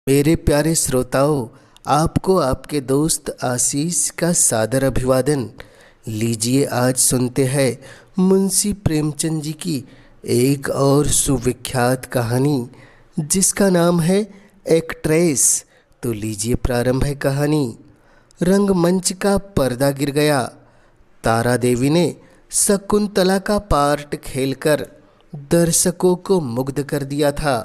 मेरे प्यारे श्रोताओं, आपको आपके दोस्त आशीष का सादर अभिवादन। लीजिए आज सुनते हैं मुंशी प्रेमचंद जी की एक और सुविख्यात कहानी जिसका नाम है एक्ट्रेस। तो लीजिए प्रारंभ है कहानी। रंगमंच का पर्दा गिर गया। तारा देवी ने शकुंतला का पार्ट खेलकर दर्शकों को मुग्ध कर दिया था।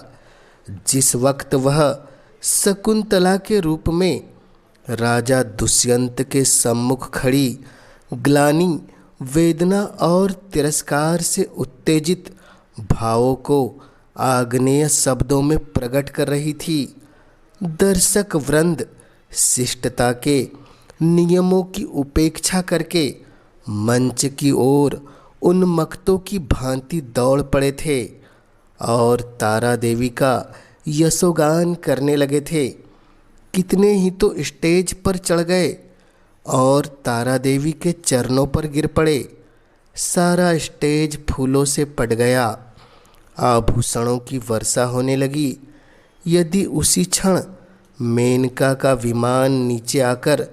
जिस वक्त वह शकुंतला के रूप में राजा दुष्यंत के सम्मुख खड़ी ग्लानि, वेदना और तिरस्कार से उत्तेजित भावों को आग्नेय शब्दों में प्रकट कर रही थी, दर्शक वृंद शिष्टता के नियमों की उपेक्षा करके मंच की ओर उन्मत्तों की भांति दौड़ पड़े थे और तारा देवी का यशोगान करने लगे थे। कितने ही तो स्टेज पर चढ़ गए और तारा देवी के चरणों पर गिर पड़े। सारा स्टेज फूलों से पट गया। आभूषणों की वर्षा होने लगी। यदि उसी क्षण मेनका का विमान नीचे आकर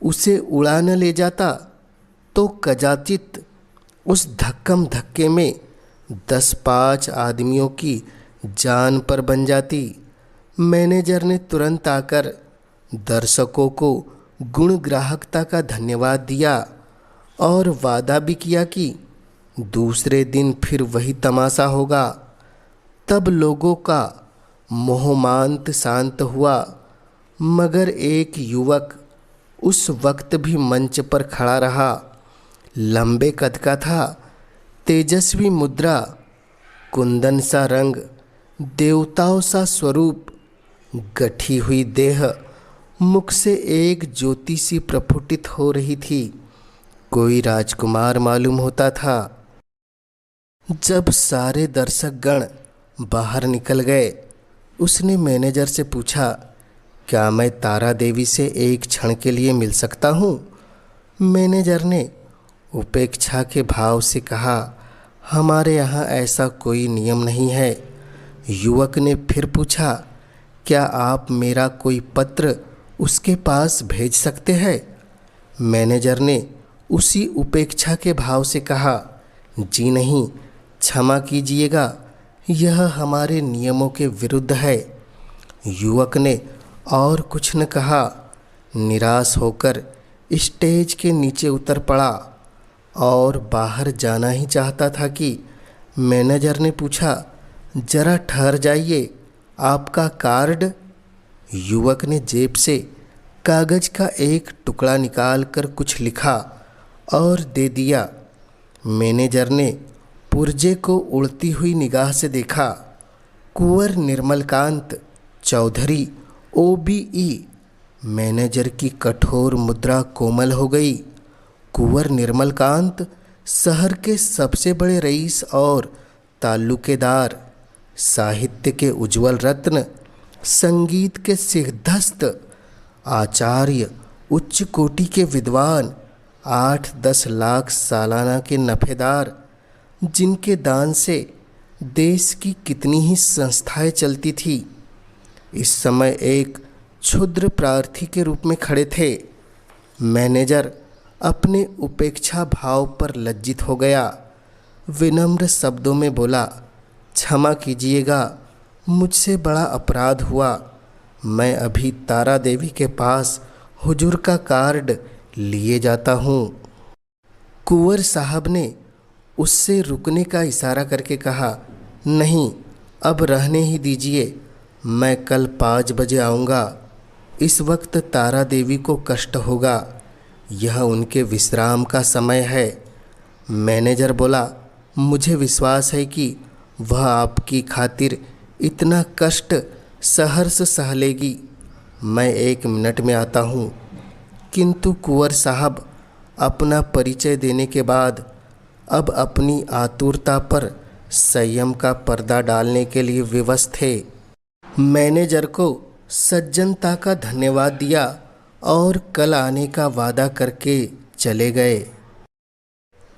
उसे उड़ा न ले जाता तो कदाचित उस धक्कम धक्के में 10-5 आदमियों की जान पर बन जाती। मैनेजर ने तुरंत आकर दर्शकों को गुण ग्राहकता का धन्यवाद दिया और वादा भी किया कि दूसरे दिन फिर वही तमाशा होगा। तब लोगों का मोहमांत शांत हुआ, मगर एक युवक उस वक्त भी मंच पर खड़ा रहा। लंबे कद का था, तेजस्वी मुद्रा, कुंदन सा रंग, देवताओं सा स्वरूप, गठी हुई देह, मुख से एक ज्योति सी प्रफुटित हो रही थी। कोई राजकुमार मालूम होता था। जब सारे दर्शकगण बाहर निकल गए, उसने मैनेजर से पूछा, क्या मैं तारा देवी से एक क्षण के लिए मिल सकता हूँ? मैनेजर ने उपेक्षा के भाव से कहा, हमारे यहाँ ऐसा कोई नियम नहीं है। युवक ने फिर पूछा, क्या आप मेरा कोई पत्र उसके पास भेज सकते हैं? मैनेजर ने उसी उपेक्षा के भाव से कहा, जी नहीं, क्षमा कीजिएगा, यह हमारे नियमों के विरुद्ध है। युवक ने और कुछ न कहा, निराश होकर स्टेज के नीचे उतर पड़ा और बाहर जाना ही चाहता था कि मैनेजर ने पूछा, जरा ठहर जाइए, आपका कार्ड? युवक ने जेब से कागज का एक टुकड़ा निकालकर कुछ लिखा और दे दिया। मैनेजर ने पुर्जे को उड़ती हुई निगाह से देखा। कुंवर निर्मलकांत चौधरी, OBE। मैनेजर की कठोर मुद्रा कोमल हो गई। कुंवर निर्मलकांत शहर के सबसे बड़े रईस और ताल्लुकेदार, साहित्य के उज्जवल रत्न, संगीत के सिद्धस्त आचार्य, उच्च कोटि के विद्वान, 8-10 लाख सालाना के नफेदार, जिनके दान से देश की कितनी ही संस्थाएं चलती थी, इस समय एक क्षुद्र प्रार्थी के रूप में खड़े थे। मैनेजर अपने उपेक्षा भाव पर लज्जित हो गया। विनम्र शब्दों में बोला, क्षमा कीजिएगा, मुझसे बड़ा अपराध हुआ। मैं अभी तारा देवी के पास हुजूर का कार्ड लिए जाता हूँ। कुंवर साहब ने उससे रुकने का इशारा करके कहा, नहीं, अब रहने ही दीजिए, मैं कल 5 बजे आऊँगा। इस वक्त तारा देवी को कष्ट होगा, यह उनके विश्राम का समय है। मैनेजर बोला, मुझे विश्वास है कि वह आपकी खातिर इतना कष्ट सहर्ष सह लेगी। मैं 1 मिनट में आता हूँ। किंतु कुंवर साहब अपना परिचय देने के बाद अब अपनी आतुरता पर संयम का पर्दा डालने के लिए विवश थे। मैनेजर को सज्जनता का धन्यवाद दिया और कल आने का वादा करके चले गए।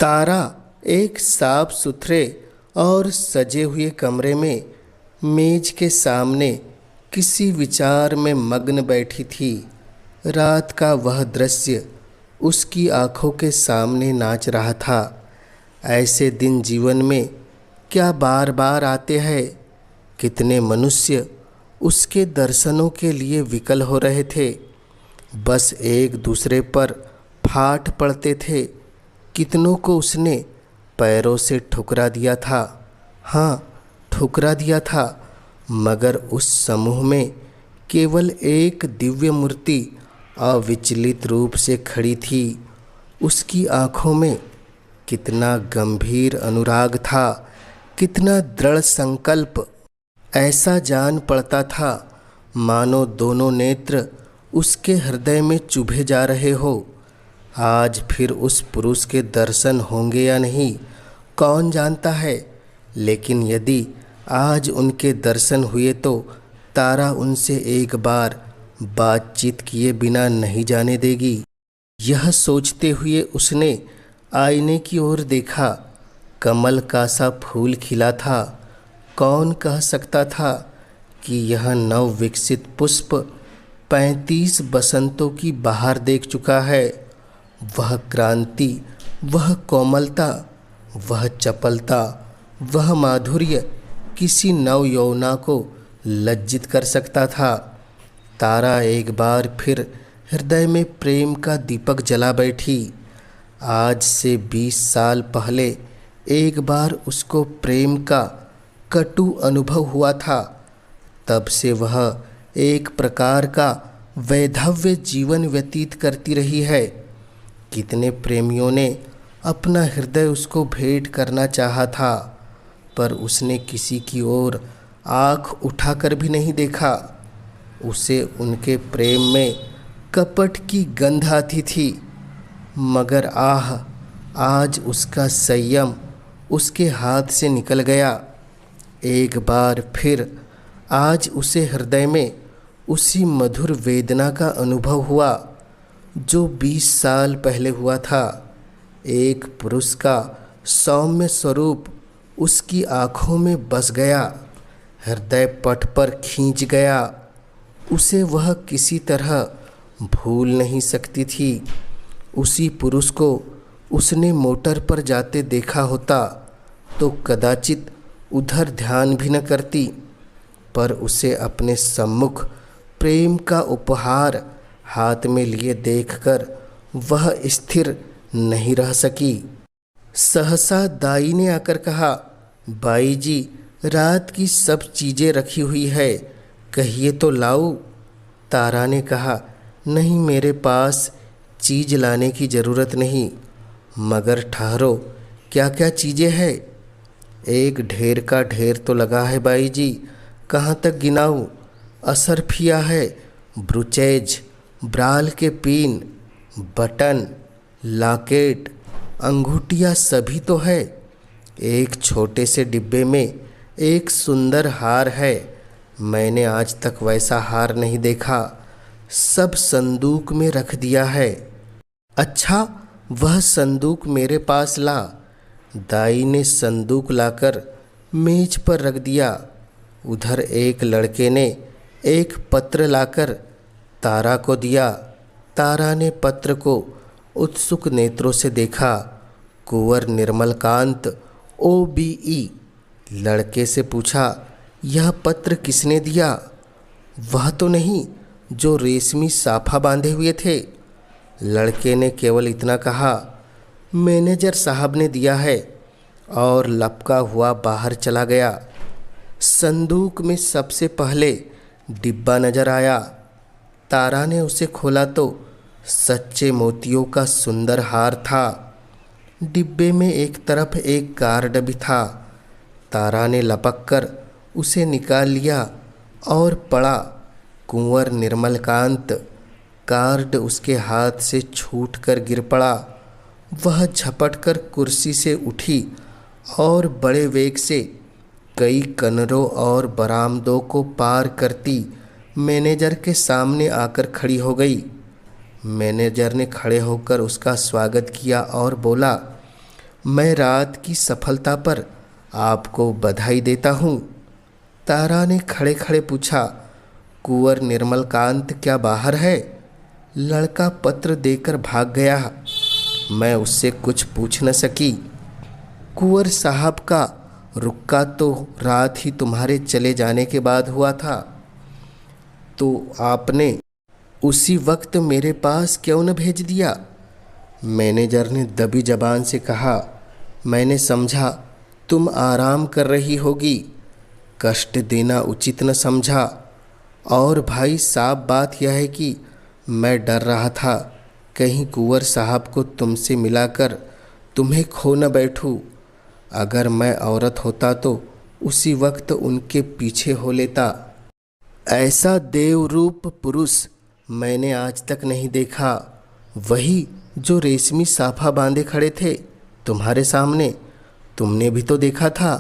तारा एक साफ सुथरे और सजे हुए कमरे में मेज के सामने किसी विचार में मग्न बैठी थी। रात का वह दृश्य उसकी आंखों के सामने नाच रहा था। ऐसे दिन जीवन में क्या बार बार आते हैं। कितने मनुष्य उसके दर्शनों के लिए विकल हो रहे थे, बस एक दूसरे पर फाट पड़ते थे। कितनों को उसने पैरों से ठुकरा दिया था। हाँ, ठुकरा दिया था, मगर उस समूह में केवल एक दिव्य मूर्ति अविचलित रूप से खड़ी थी। उसकी आँखों में कितना गंभीर अनुराग था, कितना दृढ़ संकल्प। ऐसा जान पड़ता था मानो दोनों नेत्र उसके हृदय में चुभे जा रहे हो। आज फिर उस पुरुष के दर्शन होंगे या नहीं, कौन जानता है, लेकिन यदि आज उनके दर्शन हुए तो तारा उनसे एक बार बातचीत किए बिना नहीं जाने देगी। यह सोचते हुए उसने आईने की ओर देखा। कमल का सा फूल खिला था। कौन कह सकता था कि यह नव विकसित पुष्प 35 बसंतों की बहार देख चुका है। वह क्रांति, वह कोमलता, वह चपलता, वह माधुर्य किसी नव यौवना को लज्जित कर सकता था। तारा एक बार फिर हृदय में प्रेम का दीपक जला बैठी। आज से 20 साल पहले एक बार उसको प्रेम का कटु अनुभव हुआ था। तब से वह एक प्रकार का वैधव्य जीवन व्यतीत करती रही है। कितने प्रेमियों ने अपना हृदय उसको भेंट करना चाहा था, पर उसने किसी की ओर आँख उठाकर भी नहीं देखा। उसे उनके प्रेम में कपट की गंध आती थी, मगर आह, आज उसका संयम उसके हाथ से निकल गया। एक बार फिर आज उसे हृदय में उसी मधुर वेदना का अनुभव हुआ जो 20 साल पहले हुआ था। एक पुरुष का सौम्य स्वरूप उसकी आँखों में बस गया, हृदय पट पर खींच गया। उसे वह किसी तरह भूल नहीं सकती थी। उसी पुरुष को उसने मोटर पर जाते देखा होता तो कदाचित उधर ध्यान भी न करती, पर उसे अपने सम्मुख प्रेम का उपहार हाथ में लिए देखकर वह स्थिर नहीं रह सकी। सहसा दाई ने आकर कहा, बाई जी, रात की सब चीज़ें रखी हुई है, कहिए तो लाऊं। तारा ने कहा, नहीं, मेरे पास चीज़ लाने की ज़रूरत नहीं, मगर ठहरो, क्या क्या चीज़ें हैं? एक ढेर का ढेर तो लगा है बाई जी, कहाँ तक गिनाऊं? असरफिया है, ब्रुचेज, ब्राल के पिन, बटन, लॉकेट, अंगूठियाँ सभी तो है। एक छोटे से डिब्बे में एक सुंदर हार है, मैंने आज तक वैसा हार नहीं देखा। सब संदूक में रख दिया है। अच्छा, वह संदूक मेरे पास ला। दाई ने संदूक लाकर मेज पर रख दिया। उधर एक लड़के ने एक पत्र लाकर तारा को दिया। तारा ने पत्र को उत्सुक नेत्रों से देखा। कुंवर निर्मलकांत OBE। लड़के से पूछा, यह पत्र किसने दिया? वह तो नहीं जो रेशमी साफा बांधे हुए थे। लड़के ने केवल इतना कहा, मैनेजर साहब ने दिया है, और लपका हुआ बाहर चला गया। संदूक में सबसे पहले डिब्बा नजर आया। तारा ने उसे खोला तो सच्चे मोतियों का सुंदर हार था। डिब्बे में एक तरफ एक कार्ड भी था। तारा ने लपक कर उसे निकाल लिया और पढ़ा, कुंवर निर्मलकांत। कार्ड उसके हाथ से छूटकर गिर पड़ा। वह झपटकर कुर्सी से उठी और बड़े वेग से कई कनरों और बरामदों को पार करती मैनेजर के सामने आकर खड़ी हो गई। मैनेजर ने खड़े होकर उसका स्वागत किया और बोला, मैं रात की सफलता पर आपको बधाई देता हूँ। तारा ने खड़े खड़े पूछा, कुंवर निर्मलकांत क्या बाहर है? लड़का पत्र देकर भाग गया। मैं उससे कुछ पूछ न सकी। कुंवर साहब का रुक्का तो रात ही तुम्हारे चले जाने के बाद हुआ था, तो आपने उसी वक्त मेरे पास क्यों न भेज दिया? मैनेजर ने दबी जबान से कहा। मैंने समझा तुम आराम कर रही होगी, कष्ट देना उचित न समझा। और भाई साहब बात यह है कि मैं डर रहा था कहीं कुंवर साहब को तुमसे मिलाकर तुम्हें खो न बैठूं। अगर मैं औरत होता तो उसी वक्त उनके पीछे हो लेता। ऐसा देवरूप पुरुष मैंने आज तक नहीं देखा। वही जो रेशमी साफा बांधे खड़े थे तुम्हारे सामने, तुमने भी तो देखा था।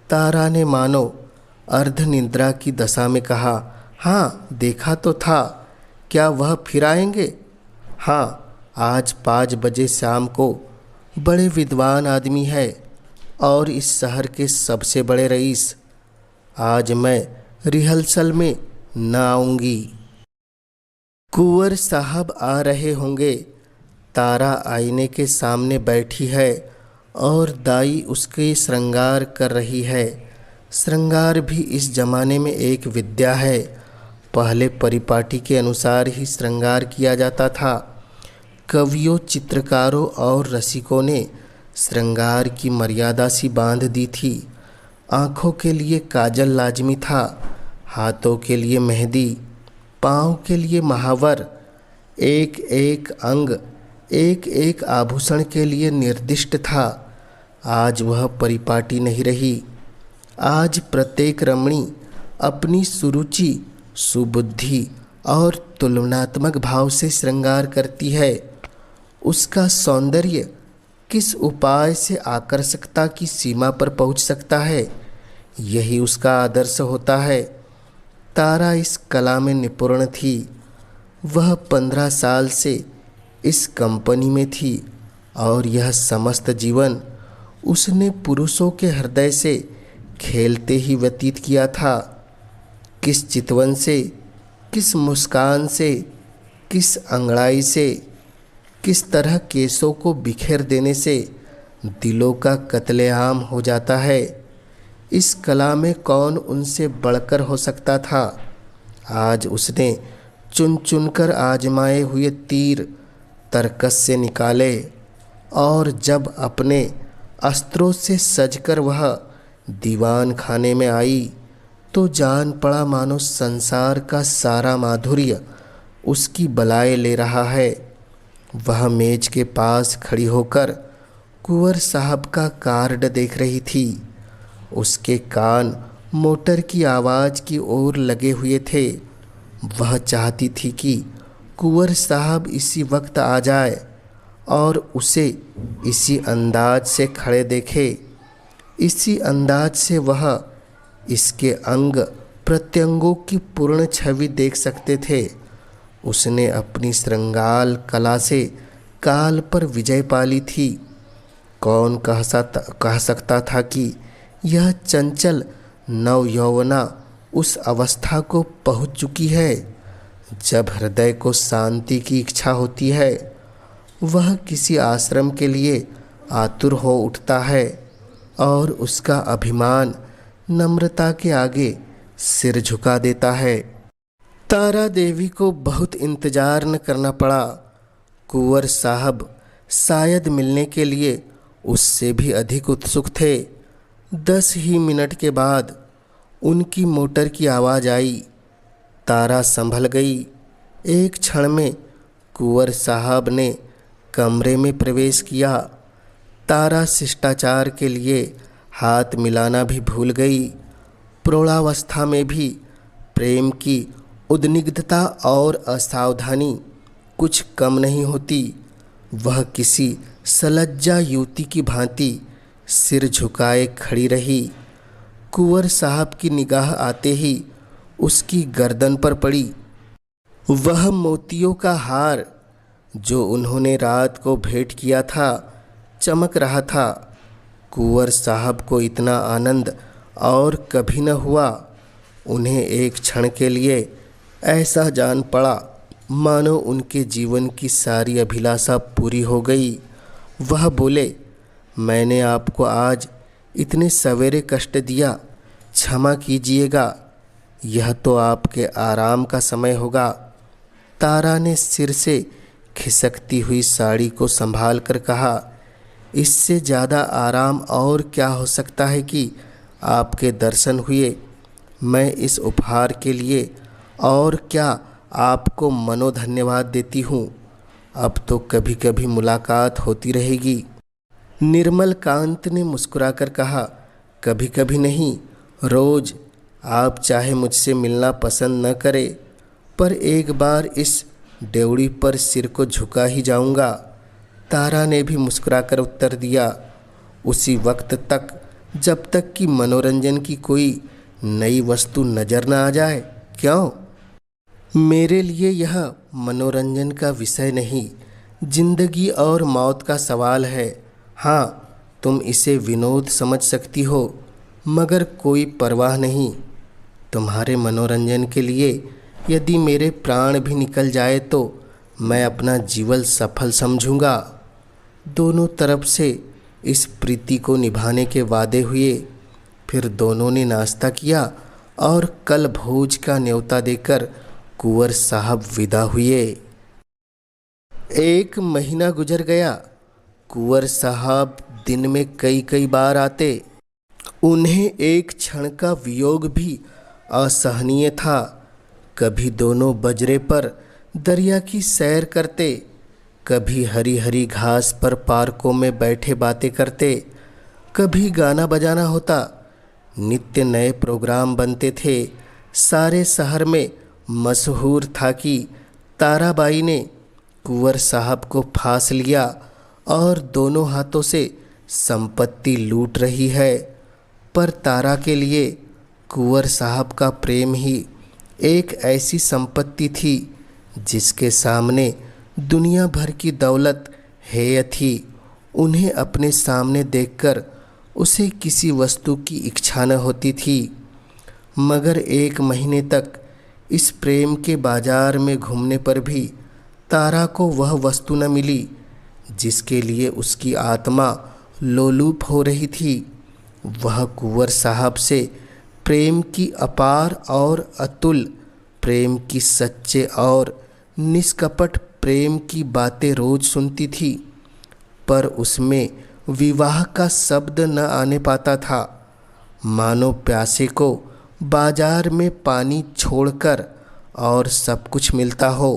तारा ने मानो अर्ध निद्रा की दशा में कहा। हाँ, देखा तो था। क्या वह फिर आएंगे? हाँ, आज 5 बजे शाम को। बड़े विद्वान आदमी है और इस शहर के सबसे बड़े रईस। आज मैं रिहर्सल में न आऊँगी। कुंवर साहब आ रहे होंगे। तारा आईने के सामने बैठी है और दाई उसके श्रृंगार कर रही है। श्रृंगार भी इस जमाने में एक विद्या है। पहले परिपाटी के अनुसार ही श्रृंगार किया जाता था। कवियों, चित्रकारों और रसिकों ने श्रृंगार की मर्यादा सी बांध दी थी। आँखों के लिए काजल लाजमी था, हाथों के लिए मेहंदी, पाँव के लिए महावर। एक एक अंग, एक एक आभूषण के लिए निर्दिष्ट था। आज वह परिपाटी नहीं रही। आज प्रत्येक रमणी अपनी सुरुचि, सुबुद्धि और तुलनात्मक भाव से श्रृंगार करती है। उसका सौंदर्य किस उपाय से आकर्षकता की सीमा पर पहुंच सकता है, यही उसका आदर्श होता है। तारा इस कला में निपुण थी। वह 15 साल से इस कंपनी में थी और यह समस्त जीवन उसने पुरुषों के हृदय से खेलते ही व्यतीत किया था। किस चितवन से, किस मुस्कान से, किस अंगड़ाई से, किस तरह केसों को बिखेर देने से दिलों का कत्लेआम हो जाता है। इस कला में कौन उनसे बढ़कर हो सकता था? आज उसने चुन चुनकर आजमाए हुए तीर तरकस से निकाले और जब अपने अस्त्रों से सजकर वह दीवान खाने में आई तो जान पड़ा मानो संसार का सारा माधुर्य उसकी बलाए ले रहा है। वह मेज के पास खड़ी होकर कुंवर साहब का कार्ड देख रही थी। उसके कान मोटर की आवाज़ की ओर लगे हुए थे। वह चाहती थी कि कुंवर साहब इसी वक्त आ जाए और उसे इसी अंदाज से खड़े देखे। इसी अंदाज से वह इसके अंग प्रत्यंगों की पूर्ण छवि देख सकते थे। उसने अपनी श्रृंगार कला से काल पर विजय पाली थी। कौन कह सकता था कि यह चंचल नवयौवना उस अवस्था को पहुंच चुकी है जब हृदय को शांति की इच्छा होती है। वह किसी आश्रम के लिए आतुर हो उठता है और उसका अभिमान नम्रता के आगे सिर झुका देता है। तारा देवी को बहुत इंतजार न करना पड़ा। कुंवर साहब शायद मिलने के लिए उससे भी अधिक उत्सुक थे। 10 ही मिनट के बाद उनकी मोटर की आवाज़ आई। तारा संभल गई। एक क्षण में कुंवर साहब ने कमरे में प्रवेश किया। तारा शिष्टाचार के लिए हाथ मिलाना भी भूल गई। प्रौढ़ावस्था में भी प्रेम की उद्विग्नता और असावधानी कुछ कम नहीं होती। वह किसी सलज्जा युवती की भांति सिर झुकाए खड़ी रही। कुंवर साहब की निगाह आते ही उसकी गर्दन पर पड़ी। वह मोतियों का हार जो उन्होंने रात को भेंट किया था चमक रहा था। कुंवर साहब को इतना आनंद और कभी न हुआ। उन्हें एक क्षण के लिए ऐसा जान पड़ा मानो उनके जीवन की सारी अभिलाषा पूरी हो गई। वह बोले, मैंने आपको आज इतने सवेरे कष्ट दिया, क्षमा कीजिएगा, यह तो आपके आराम का समय होगा। तारा ने सिर से खिसकती हुई साड़ी को संभाल कर कहा, इससे ज़्यादा आराम और क्या हो सकता है कि आपके दर्शन हुए। मैं इस उपहार के लिए और क्या आपको मनोधन्यवाद देती हूँ। अब तो कभी कभी मुलाकात होती रहेगी। निर्मल कांत ने मुस्कुराकर कहा, कभी कभी नहीं, रोज़। आप चाहे मुझसे मिलना पसंद न करें, पर एक बार इस डेवड़ी पर सिर को झुका ही जाऊंगा। तारा ने भी मुस्कुराकर उत्तर दिया, उसी वक्त तक जब तक कि मनोरंजन की कोई नई वस्तु नज़र न आ जाए। क्यों? मेरे लिए यह मनोरंजन का विषय नहीं, जिंदगी और मौत का सवाल है। हाँ, तुम इसे विनोद समझ सकती हो, मगर कोई परवाह नहीं। तुम्हारे मनोरंजन के लिए यदि मेरे प्राण भी निकल जाए तो मैं अपना जीवन सफल समझूंगा। दोनों तरफ से इस प्रीति को निभाने के वादे हुए। फिर दोनों ने नाश्ता किया और कल भोज का न्योता देकर कुंवर साहब विदा हुए। एक महीना गुजर गया। कुंवर साहब दिन में कई कई बार आते। उन्हें एक क्षण का वियोग भी असहनीय था। कभी दोनों बजरे पर दरिया की सैर करते, कभी हरी हरी घास पर पार्कों में बैठे बातें करते, कभी गाना बजाना होता। नित्य नए प्रोग्राम बनते थे। सारे शहर में मशहूर था कि ताराबाई ने कुंवर साहब को फांस लिया और दोनों हाथों से संपत्ति लूट रही है। पर तारा के लिए कुंवर साहब का प्रेम ही एक ऐसी संपत्ति थी जिसके सामने दुनिया भर की दौलत हेय थी। उन्हें अपने सामने देखकर उसे किसी वस्तु की इच्छा न होती थी। मगर एक महीने तक इस प्रेम के बाजार में घूमने पर भी तारा को वह वस्तु न मिली जिसके लिए उसकी आत्मा लोलुप हो रही थी। वह कुंवर साहब से प्रेम की अपार और अतुल प्रेम की सच्चे और निष्कपट प्रेम की बातें रोज सुनती थी, पर उसमें विवाह का शब्द न आने पाता था। मानो प्यासे को बाजार में पानी छोड़कर और सब कुछ मिलता हो।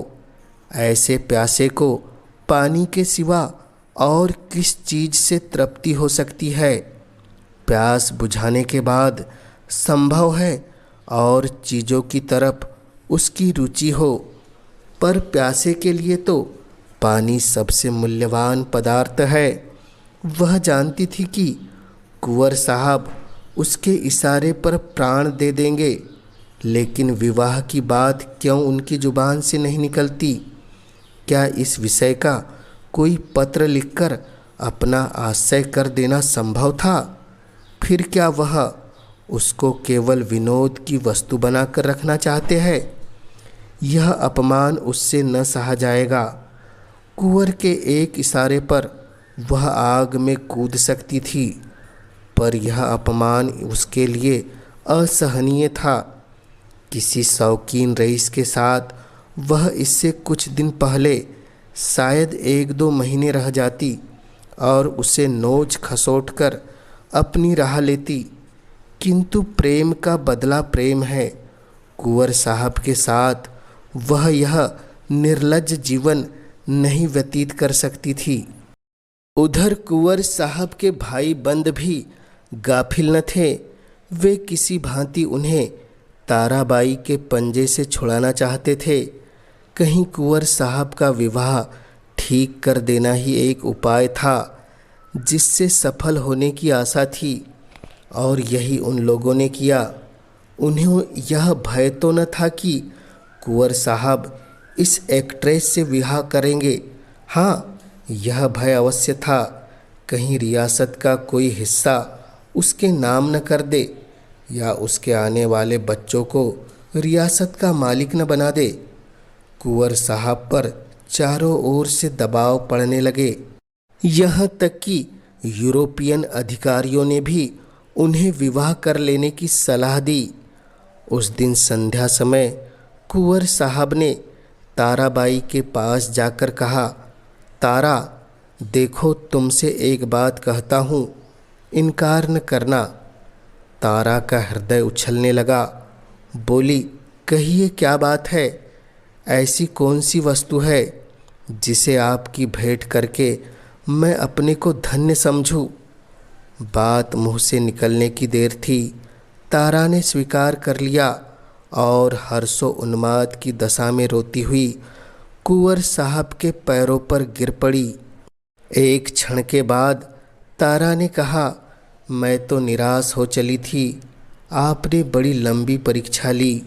ऐसे प्यासे को पानी के सिवा और किस चीज़ से तृप्ति हो सकती है? प्यास बुझाने के बाद संभव है और चीज़ों की तरफ उसकी रुचि हो, पर प्यासे के लिए तो पानी सबसे मूल्यवान पदार्थ है। वह जानती थी कि कुंवर साहब उसके इशारे पर प्राण दे देंगे, लेकिन विवाह की बात क्यों उनकी जुबान से नहीं निकलती? क्या इस विषय का कोई पत्र लिखकर अपना आशय कर देना संभव था? फिर क्या वह उसको केवल विनोद की वस्तु बनाकर रखना चाहते हैं? यह अपमान उससे न सहा जाएगा। कुंवर के एक इशारे पर वह आग में कूद सकती थी, पर यह अपमान उसके लिए असहनीय था। किसी शौकीन रईस के साथ वह इससे कुछ दिन पहले शायद 1-2 महीने रह जाती और उसे नोच खसोट कर अपनी राह लेती, किंतु प्रेम का बदला प्रेम है। कुंवर साहब के साथ वह यह निर्लज्ज जीवन नहीं व्यतीत कर सकती थी। उधर कुंवर साहब के भाई बंद भी गाफिल न थे। वे किसी भांति उन्हें ताराबाई के पंजे से छुड़ाना चाहते थे। कहीं कुंवर साहब का विवाह ठीक कर देना ही एक उपाय था जिससे सफल होने की आशा थी, और यही उन लोगों ने किया। उन्हें यह भय तो न था कि कुंवर साहब इस एक्ट्रेस से विवाह करेंगे। हाँ, यह भय अवश्य था, कहीं रियासत का कोई हिस्सा उसके नाम न कर दे या उसके आने वाले बच्चों को रियासत का मालिक न बना दे। कुंवर साहब पर चारों ओर से दबाव पड़ने लगे। यहाँ तक कि यूरोपियन अधिकारियों ने भी उन्हें विवाह कर लेने की सलाह दी। उस दिन संध्या समय कुंवर साहब ने ताराबाई के पास जाकर कहा, तारा, देखो तुमसे एक बात कहता हूँ, इनकार न करना। तारा का हृदय उछलने लगा। बोली, कहिए क्या बात है? ऐसी कौन सी वस्तु है जिसे आपकी भेंट करके मैं अपने को धन्य समझूं? बात मुँह से निकलने की देर थी। तारा ने स्वीकार कर लिया और हर्षो उन्माद की दशा में रोती हुई कुंवर साहब के पैरों पर गिर पड़ी। एक क्षण के बाद तारा ने कहा, मैं तो निराश हो चली थी, आपने बड़ी लंबी परीक्षा ली।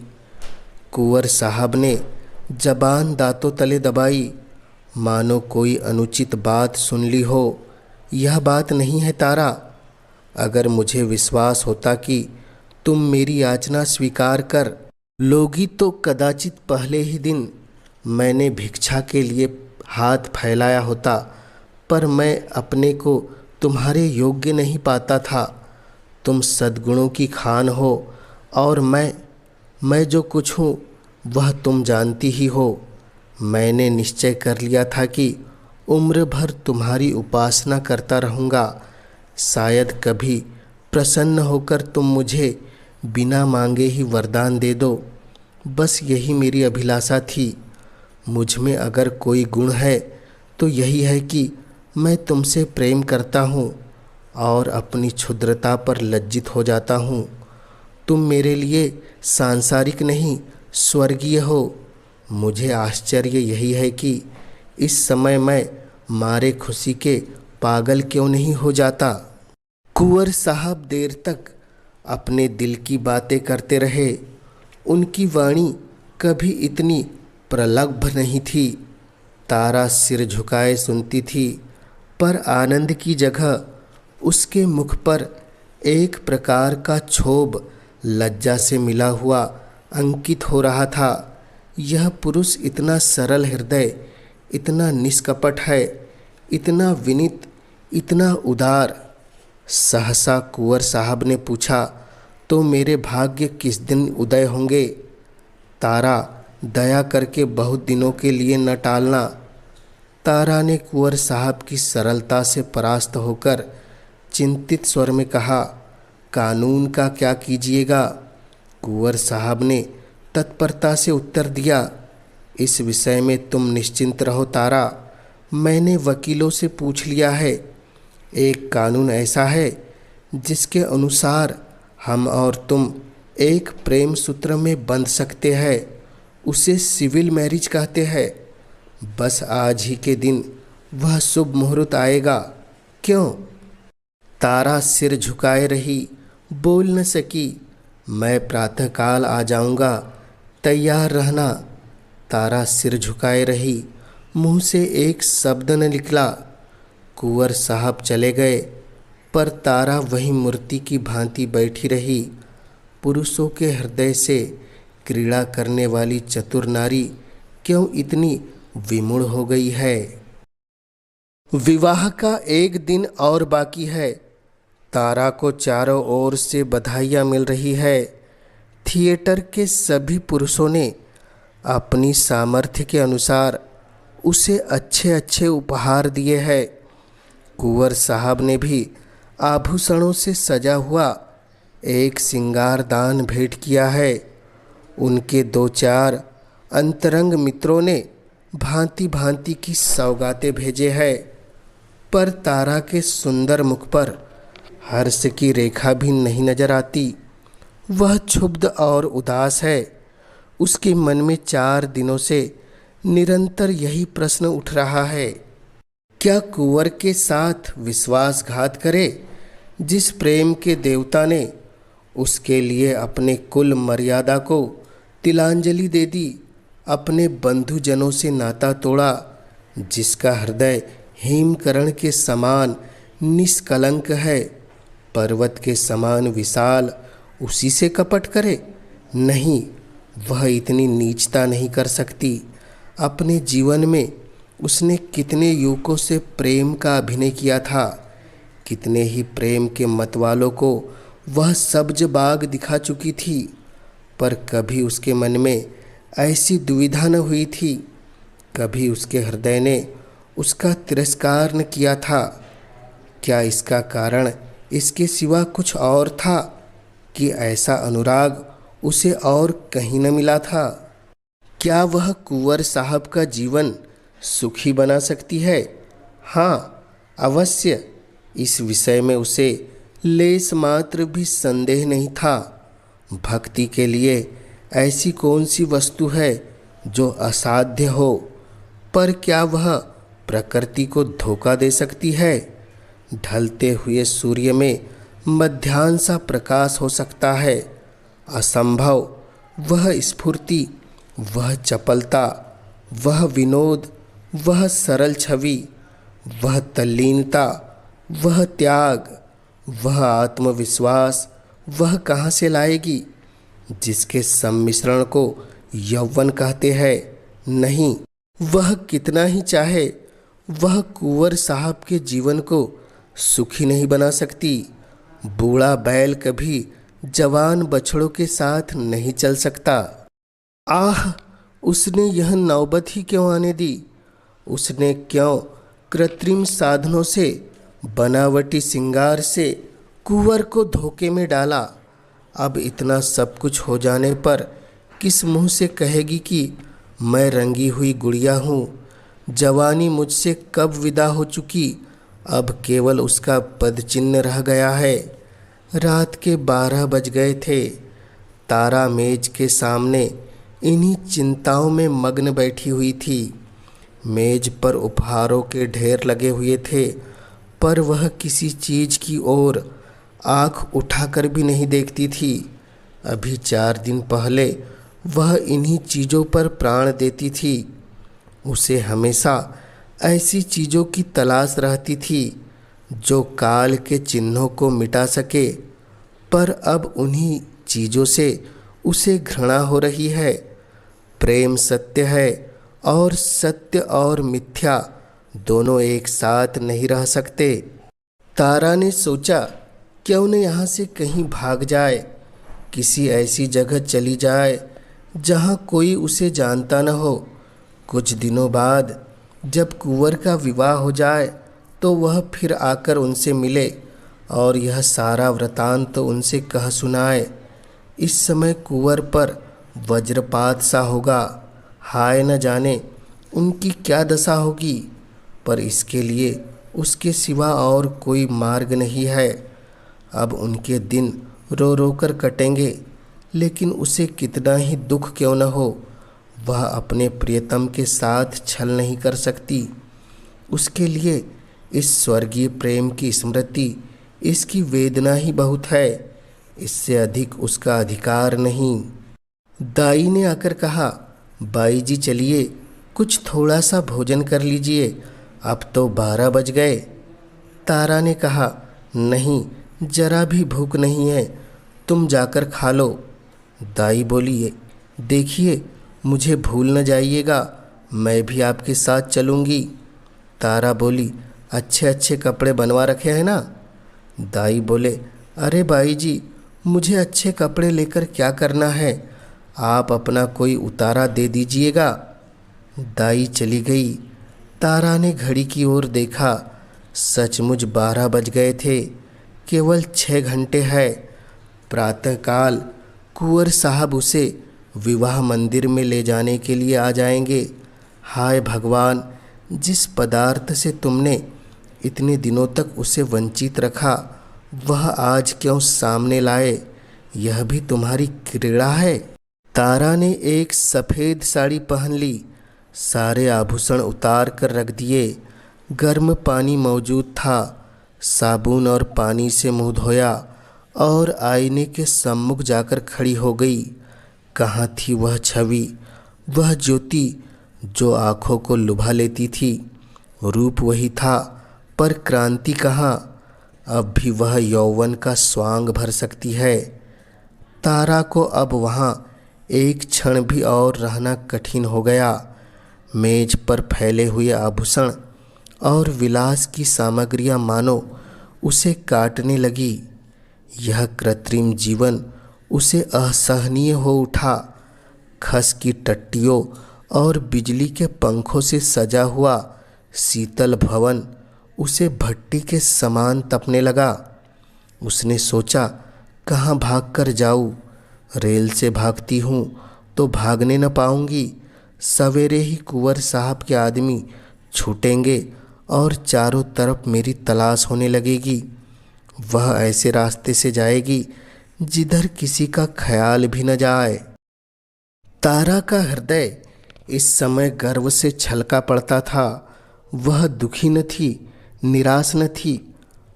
कुंवर साहब ने जबान दांतों तले दबाई, मानो कोई अनुचित बात सुन ली हो। यह बात नहीं है तारा। अगर मुझे विश्वास होता कि तुम मेरी याचना स्वीकार कर लोगी तो कदाचित पहले ही दिन मैंने भिक्षा के लिए हाथ फैलाया होता, पर मैं अपने को तुम्हारे योग्य नहीं पाता था। तुम सद्गुणों की खान हो और मैं जो कुछ हूँ वह तुम जानती ही हो। मैंने निश्चय कर लिया था कि उम्र भर तुम्हारी उपासना करता रहूँगा। शायद कभी प्रसन्न होकर तुम मुझे बिना मांगे ही वरदान दे दो। बस यही मेरी अभिलाषा थी। मुझ में अगर कोई गुण है तो यही है कि मैं तुमसे प्रेम करता हूँ और अपनी क्षुद्रता पर लज्जित हो जाता हूँ। तुम मेरे लिए सांसारिक नहीं स्वर्गीय हो। मुझे आश्चर्य यही है कि इस समय मैं मारे खुशी के पागल क्यों नहीं हो जाता। कुंवर साहब देर तक अपने दिल की बातें करते रहे। उनकी वाणी कभी इतनी प्रलब्ध नहीं थी। तारा सिर झुकाए सुनती थी, पर आनंद की जगह उसके मुख पर एक प्रकार का क्षोभ लज्जा से मिला हुआ अंकित हो रहा था। यह पुरुष इतना सरल हृदय, इतना निष्कपट है, इतना विनीत, इतना उदार। सहसा कुंवर साहब ने पूछा, तो मेरे भाग्य किस दिन उदय होंगे? तारा, दया करके बहुत दिनों के लिए न टालना। तारा ने कुंवर साहब की सरलता से परास्त होकर चिंतित स्वर में कहा, कानून का क्या कीजिएगा? कुंवर साहब ने तत्परता से उत्तर दिया, इस विषय में तुम निश्चिंत रहो तारा। मैंने वकीलों से पूछ लिया है। एक कानून ऐसा है जिसके अनुसार हम और तुम एक प्रेम सूत्र में बंध सकते हैं। उसे सिविल मैरिज कहते हैं। बस आज ही के दिन वह शुभ मुहूर्त आएगा। क्यों? तारा सिर झुकाए रही, बोल न सकी। मैं प्रातःकाल आ जाऊंगा, तैयार रहना। तारा सिर झुकाए रही, मुंह से एक शब्द न निकला। कुंवर साहब चले गए, पर तारा वही मूर्ति की भांति बैठी रही। पुरुषों के हृदय से क्रीड़ा करने वाली चतुर नारी क्यों इतनी विमूढ़ हो गई है? विवाह का एक दिन और बाकी है। तारा को चारों ओर से बधाइयाँ मिल रही है। थिएटर के सभी पुरुषों ने अपनी सामर्थ्य के अनुसार उसे अच्छे अच्छे उपहार दिए हैं। कुंवर साहब ने भी आभूषणों से सजा हुआ एक सिंगारदान भेंट किया है। उनके दो चार अंतरंग मित्रों ने भांति भांति की सौगातें भेजे हैं, पर तारा के सुंदर मुख पर हर्ष की रेखा भी नहीं नजर आती। वह क्षुब्ध और उदास है। उसके मन में 4 दिनों से निरंतर यही प्रश्न उठ रहा है, क्या कुंवर के साथ विश्वासघात करे जिस प्रेम के देवता ने उसके लिए अपने कुल मर्यादा को तिलांजलि दे दी, अपने बंधुजनों से नाता तोड़ा, जिसका हृदय हिमकरण के समान निष्कलंक है, पर्वत के समान विशाल, उसी से कपट करे? नहीं, वह इतनी नीचता नहीं कर सकती। अपने जीवन में उसने कितने युवकों से प्रेम का अभिनय किया था, कितने ही प्रेम के मतवालों को वह सब्ज बाग दिखा चुकी थी, पर कभी उसके मन में ऐसी दुविधा न हुई थी, कभी उसके हृदय ने उसका तिरस्कार न किया था। क्या इसका कारण इसके सिवा कुछ और था कि ऐसा अनुराग उसे और कहीं न मिला था? क्या वह कुंवर साहब का जीवन सुखी बना सकती है? हाँ, अवश्य। इस विषय में उसे लेस मात्र भी संदेह नहीं था। भक्ति के लिए ऐसी कौन सी वस्तु है जो असाध्य हो? पर क्या वह प्रकृति को धोखा दे सकती है? ढलते हुए सूर्य में मध्याह्न सा प्रकाश हो सकता है। असंभव वह स्फूर्ति, वह चपलता, वह विनोद, वह सरल छवि, वह तल्लीनता, वह त्याग, वह आत्मविश्वास वह कहाँ से लाएगी, जिसके सम्मिश्रण को यौवन कहते हैं? नहीं, वह कितना ही चाहे वह कुंवर साहब के जीवन को सुखी नहीं बना सकती। बूढ़ा बैल कभी जवान बछड़ों के साथ नहीं चल सकता। आह, उसने यह नौबत ही क्यों आने दी? उसने क्यों कृत्रिम साधनों से, बनावटी सिंगार से कुंवर को धोखे में डाला? अब इतना सब कुछ हो जाने पर किस मुंह से कहेगी कि मैं रंगी हुई गुड़िया हूँ? जवानी मुझसे कब विदा हो चुकी, अब केवल उसका पदचिन्ह रह गया है। रात के 12 बज गए थे। तारा मेज के सामने इन्हीं चिंताओं में मग्न बैठी हुई थी। मेज पर उपहारों के ढेर लगे हुए थे, पर वह किसी चीज़ की ओर आँख उठाकर भी नहीं देखती थी। अभी 4 दिन पहले वह इन्हीं चीज़ों पर प्राण देती थी। उसे हमेशा ऐसी चीज़ों की तलाश रहती थी जो काल के चिन्हों को मिटा सके, पर अब उन्हीं चीज़ों से उसे घृणा हो रही है। प्रेम सत्य है और सत्य और मिथ्या दोनों एक साथ नहीं रह सकते। तारा ने सोचा, क्यों न यहाँ से कहीं भाग जाए, किसी ऐसी जगह चली जाए जहाँ कोई उसे जानता न हो। कुछ दिनों बाद जब कुंवर का विवाह हो जाए तो वह फिर आकर उनसे मिले और यह सारा वृतांत तो उनसे कह सुनाए। इस समय कुंवर पर वज्रपात सा होगा। हाय न जाने उनकी क्या दशा होगी, पर इसके लिए उसके सिवा और कोई मार्ग नहीं है। अब उनके दिन रो रो कर कटेंगे, लेकिन उसे कितना ही दुख क्यों न हो, वह अपने प्रियतम के साथ छल नहीं कर सकती। उसके लिए इस स्वर्गीय प्रेम की स्मृति, इसकी वेदना ही बहुत है, इससे अधिक उसका अधिकार नहीं। दाई ने आकर कहा, बाई जी चलिए, कुछ थोड़ा सा भोजन कर लीजिए, अब तो 12 बज गए। तारा ने कहा, नहीं, जरा भी भूख नहीं है, तुम जाकर खा लो। दाई बोली, देखिए मुझे भूल न जाइएगा, मैं भी आपके साथ चलूँगी। तारा बोली, अच्छे अच्छे कपड़े बनवा रखे हैं ना? दाई बोले, अरे बाई जी, मुझे अच्छे कपड़े लेकर क्या करना है, आप अपना कोई उतारा दे दीजिएगा। दाई चली गई। तारा ने घड़ी की ओर देखा, सचमुच 12 बज गए थे, केवल 6 घंटे है। प्रातःकाल कुंवर साहब उसे विवाह मंदिर में ले जाने के लिए आ जाएंगे। हाय भगवान, जिस पदार्थ से तुमने इतने दिनों तक उसे वंचित रखा, वह आज क्यों सामने लाए? यह भी तुम्हारी क्रीड़ा है। तारा ने एक सफ़ेद साड़ी पहन ली, सारे आभूषण उतार कर रख दिए। गर्म पानी मौजूद था, साबुन और पानी से मुंह धोया और आईने के सम्मुख जाकर खड़ी हो गई। कहाँ थी वह छवि, वह ज्योति जो आँखों को लुभा लेती थी? रूप वही था, पर क्रांति कहाँ? अब भी वह यौवन का स्वांग भर सकती है। तारा को अब वहाँ एक क्षण भी और रहना कठिन हो गया। मेज पर फैले हुए आभूषण और विलास की सामग्रियां मानो उसे काटने लगी। यह कृत्रिम जीवन उसे असहनीय हो उठा। खस की टट्टियों और बिजली के पंखों से सजा हुआ शीतल भवन उसे भट्टी के समान तपने लगा। उसने सोचा, कहाँ भागकर जाऊँ? रेल से भागती हूँ तो भागने न पाऊँगी। सवेरे ही कुंवर साहब के आदमी छूटेंगे और चारों तरफ मेरी तलाश होने लगेगी। वह ऐसे रास्ते से जाएगी जिधर किसी का ख्याल भी न जाए। तारा का हृदय इस समय गर्व से छलका पड़ता था। वह दुखी न थी, निराश न थी।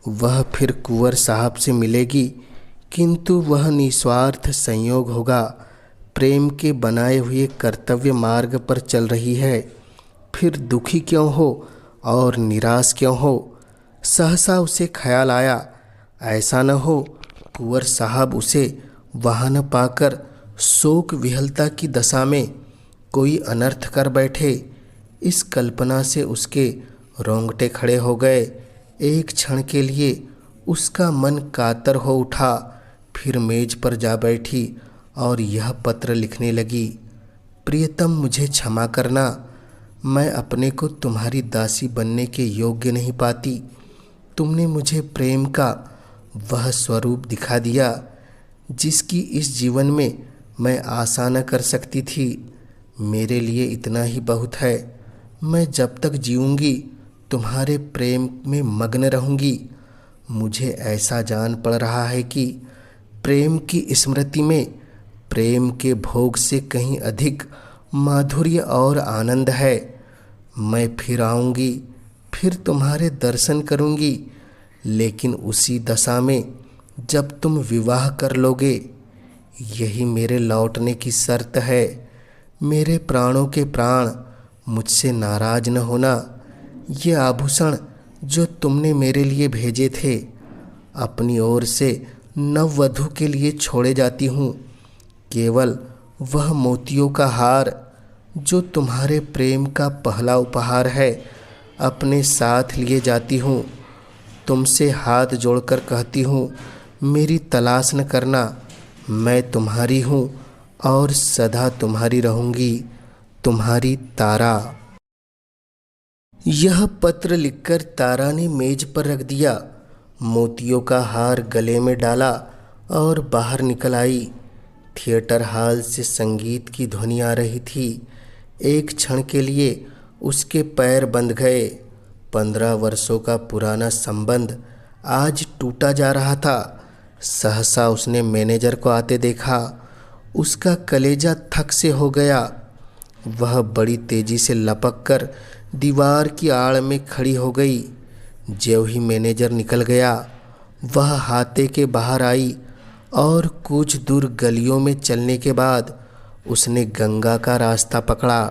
वह फिर कुंवर साहब से मिलेगी, किंतु वह निस्वार्थ संयोग होगा। प्रेम के बनाए हुए कर्तव्य मार्ग पर चल रही है, फिर दुखी क्यों हो और निराश क्यों हो? सहसा उसे ख्याल आया, ऐसा न हो कुंवर साहब उसे वहाँ न पाकर शोक विहलता की दशा में कोई अनर्थ कर बैठे। इस कल्पना से उसके रोंगटे खड़े हो गए। एक क्षण के लिए उसका मन कातर हो उठा। फिर मेज पर जा बैठी और यह पत्र लिखने लगी। प्रियतम, मुझे क्षमा करना। मैं अपने को तुम्हारी दासी बनने के योग्य नहीं पाती। तुमने मुझे प्रेम का वह स्वरूप दिखा दिया जिसकी इस जीवन में मैं आशा न कर सकती थी। मेरे लिए इतना ही बहुत है। मैं जब तक जीऊँगी तुम्हारे प्रेम में मग्न रहूँगी। मुझे ऐसा जान पड़ रहा है कि प्रेम की स्मृति में प्रेम के भोग से कहीं अधिक माधुर्य और आनंद है। मैं फिर आऊँगी, फिर तुम्हारे दर्शन करूँगी, लेकिन उसी दशा में जब तुम विवाह कर लोगे। यही मेरे लौटने की शर्त है। मेरे प्राणों के प्राण, मुझसे नाराज न होना। ये आभूषण जो तुमने मेरे लिए भेजे थे, अपनी ओर से नववधू के लिए छोड़े जाती हूँ। केवल वह मोतियों का हार जो तुम्हारे प्रेम का पहला उपहार है, अपने साथ लिए जाती हूँ। तुमसे हाथ जोड़कर कहती हूँ, मेरी तलाश न करना। मैं तुम्हारी हूँ और सदा तुम्हारी रहूँगी। तुम्हारी तारा। यह पत्र लिखकर तारा ने मेज पर रख दिया, मोतियों का हार गले में डाला और बाहर निकल आई। थिएटर हॉल से संगीत की ध्वनि आ रही थी। एक क्षण के लिए उसके पैर बंध गए। 15 वर्षों का पुराना संबंध आज टूटा जा रहा था। सहसा उसने मैनेजर को आते देखा। उसका कलेजा थक से हो गया। वह बड़ी तेजी से लपक कर दीवार की आड़ में खड़ी हो गई। ज्यों ही मैनेजर निकल गया, वह हाथे के बाहर आई और कुछ दूर गलियों में चलने के बाद उसने गंगा का रास्ता पकड़ा।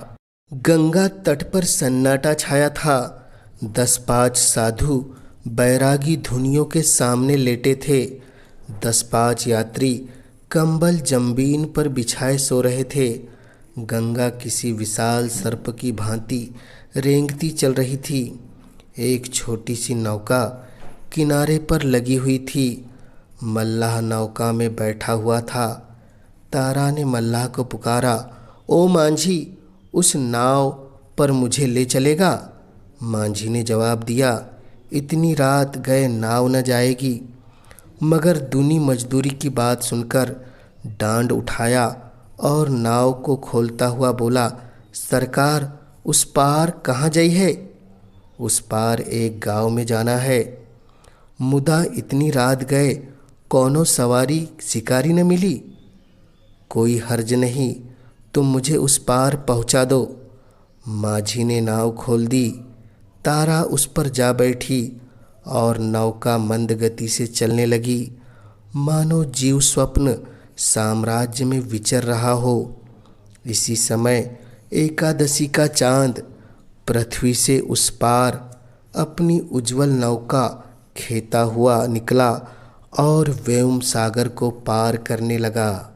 गंगा तट पर सन्नाटा छाया था। 10-5 साधु बैरागी धुनियों के सामने लेटे थे। 10-5 यात्री कंबल जंबीन पर बिछाए सो रहे थे। गंगा किसी विशाल सर्प की भांति रेंगती चल रही थी। एक छोटी सी नौका किनारे पर लगी हुई थी। मल्लाह नौका में बैठा हुआ था। तारा ने मल्लाह को पुकारा, ओ मांझी, उस नाव पर मुझे ले चलेगा? मांझी ने जवाब दिया, इतनी रात गए नाव न जाएगी। मगर दूनी मजदूरी की बात सुनकर डांड उठाया और नाव को खोलता हुआ बोला, सरकार, उस पार कहाँ जाई है? उस पार एक गांव में जाना है। मुदा इतनी रात गए कौनो सवारी शिकारी न मिली। कोई हर्ज नहीं, तुम मुझे उस पार पहुंचा दो। माझी ने नाव खोल दी। तारा उस पर जा बैठी और नौका मंद गति से चलने लगी, मानो जीव स्वप्न साम्राज्य में विचर रहा हो। इसी समय एकादशी का चांद पृथ्वी से उस पार अपनी उज्जवल नौका खेता हुआ निकला और व्योम सागर को पार करने लगा।